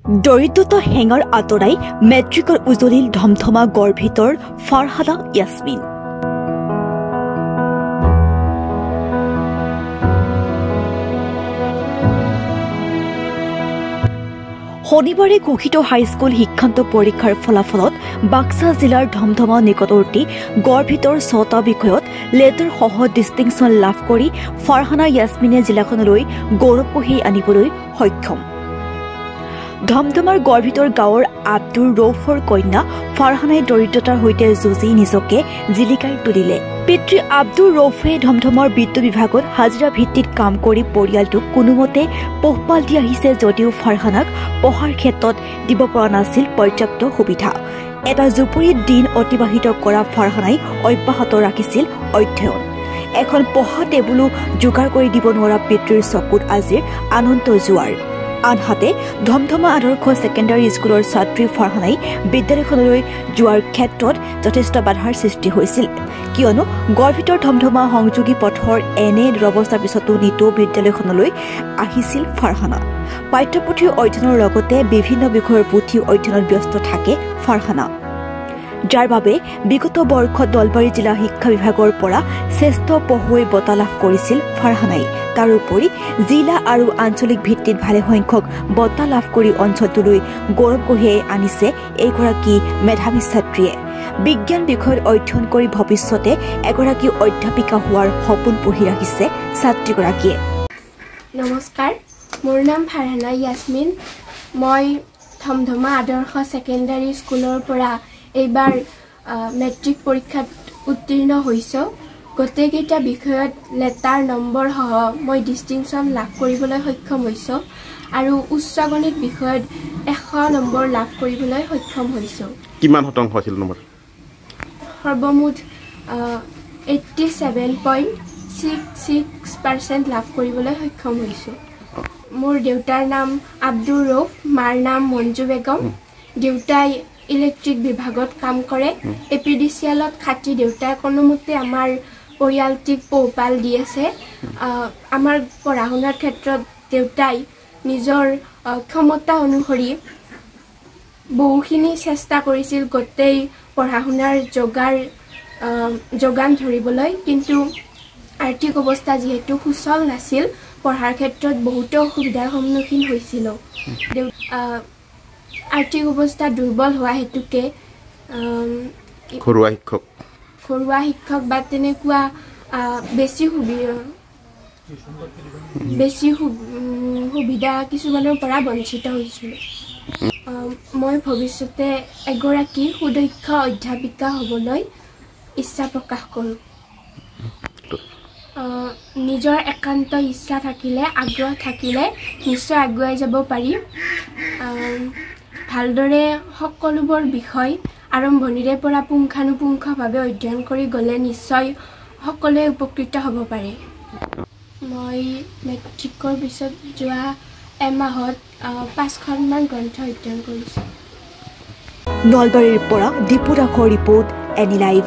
দৰিদ্ৰতা হেঙাৰ আঁতৰাই মেট্ৰিকৰ উজলিল ধমধমা গৰ্ভিতৰ ফাৰহানা ইয়াছমিন। শনিবাৰে ঘোষিত হাইস্কুল শিক্ষান্ত পৰীক্ষাৰ ফলাফলত বাক্সা জিলাৰ ধমধমা নিকটৱৰ্তী গড়ভিতৰ ৬টা বিষয়ত লেটাৰ সহ ডিষ্টিংশ্যন লাভ কৰি ফাৰহানা ইয়াছমিনে জিলাখনলৈ গৌৰৱ কঢ়িয়াই আনিবলৈ সক্ষম। ধমধমাৰ গড়ভিতৰ গাঁৱৰ আব্দুৰ ৰৌফৰ কন্যা ফাৰহানাই দৰিদ্ৰতাৰ সৈতে যুঁজি নিজকে জিলিকাই তুলিলে। পিতৃ আব্দুৰ ৰৌফে ধমধমাৰ বিদ্যুৎ বিভাগত হাজিৰা ভিত্তিত কাম কৰি পৰিয়ালটোক কোনোমতে পোহপাল দি আহিছে যদিও ফাৰহানাক পঢ়াৰ ক্ষেত্ৰত দিব পৰা নাছিল পৰ্যাপ্ত সুবিধা। এটা জুপুৰিত দিন অতিবাহিত কৰা ফাৰহানাই অব্যাহত ৰাখিছিল অধ্যয়ন। এখন পঢ়া টেবুলো যোগাৰ কৰি দিব নোৱাৰা পিতৃৰ চকুত আজিৰ আনন্দ জোৱাৰ। আনহাতে ধমধমা আদৰ্শ ছেকেণ্ডাৰী স্কুলৰ ছাত্ৰী ফাৰহানাই বিদ্যালয়খনলৈ যোৱাৰ ক্ষেত্ৰত যথেষ্ট বাধাৰ সৃষ্টি হৈছিল, কিয়নো গড়ভিতৰ ধমধমা সংযোগী পথৰ এনে দুৰৱস্থাৰ পিছতো নিতৌ বিদ্যালয়খনলৈ আহিছিল ফাৰহানা। পাঠ্যপুথিৰ অধ্যয়নৰ লগতে বিভিন্ন বিষয়ৰ পুথি অধ্যয়নত ব্যস্ত থাকে ফাৰহানা, যাৰ বাবে বিগত বৰ্ষত নলবাৰী জিলা শিক্ষা বিভাগৰ পৰা শ্ৰেষ্ঠ পঢ়ুৱৈ বঁটা লাভ কৰিছিল ফাৰহানাই। তাৰোপৰি জিলা আৰু আঞ্চলিক ভিত্তিত ভালেসংখ্যক বঁটা লাভ কৰি অঞ্চলটোলৈ গৌৰৱ কঢ়িয়াই আনিছে এইগৰাকী মেধাৱী ছাত্ৰীয়ে। বিজ্ঞান বিষয়ত অধ্যয়ন কৰি ভৱিষ্যতে এগৰাকী অধ্যাপিকা হোৱাৰ সপোন পুহি ৰাখিছে ছাত্ৰীগৰাকীয়ে। নমস্কাৰ, মোৰ নাম ফাৰহানা ইয়াছমিন। মই ধমধমা আদৰ্শ ছেকেণ্ডাৰী স্কুলৰ পৰা এইবাৰ মেট্ৰিক পৰীক্ষাত উত্তীৰ্ণ হৈছোঁ। গোটেইকেইটা বিষয়ত লেটাৰ নম্বৰ সহ মই ডিষ্টিংশ্যন লাভ কৰিবলৈ সক্ষম হৈছোঁ আৰু উচ্চ গণিত বিষয়ত 100 নম্বৰ লাভ কৰিবলৈ সক্ষম হৈছোঁ। কিমান শতাংশ আছিল নম্বৰ? সৰ্বমুঠ 87.66% লাভ কৰিবলৈ সক্ষম হৈছোঁ। মোৰ দেউতাৰ নাম আব্দুৰ ৰৌফ, মাৰ নাম মঞ্জু বেগম। দেউতাই ইলেক্ট্ৰিক বিভাগত কাম কৰে। এপিডিচিএলত খাটি দেউতাই কোনোমতে আমাৰ পৰিয়ালটিক পোহপাল দি আছে। আমাৰ পঢ়া শুনাৰ ক্ষেত্ৰত দেউতাই নিজৰ ক্ষমতা অনুসৰি বহুখিনি চেষ্টা কৰিছিল গোটেই পঢ়া শুনাৰ যোগান ধৰিবলৈ, কিন্তু আৰ্থিক অৱস্থা যিহেতু সুচল নাছিল, পঢ়াৰ ক্ষেত্ৰত বহুতো অসুবিধাৰ সন্মুখীন হৈছিলোঁ। আৰ্থিক অৱস্থা দুৰ্বল হোৱা হেতুকে ঘৰুৱা শিক্ষক বা তেনেকুৱা বেছি সুবিধা কিছুমানৰ পৰা বঞ্চিত হৈছিলোঁ। মই ভৱিষ্যতে এগৰাকী সুদক্ষ অধ্যাপিকা হ'বলৈ ইচ্ছা প্ৰকাশ কৰোঁ। নিজৰ একান্ত ইচ্ছা থাকিলে, আগ্ৰহ থাকিলে নিশ্চয় আগুৱাই যাব পাৰি। ভালদৰে সকলোবোৰ বিষয় আৰম্ভণিৰে পৰা পুংখানুপুংখভাৱে অধ্যয়ন কৰি গ'লে নিশ্চয় সকলোৱে উপকৃত হ'ব পাৰে। মই মেট্ৰিকৰ পিছত যোৱা এমাহত 5খনমান গ্ৰন্থ অধ্যয়ন কৰিছোঁ। নলবাৰীৰ পৰা দীপু দাসৰ ৰিপৰ্ট, এনি লাইভ।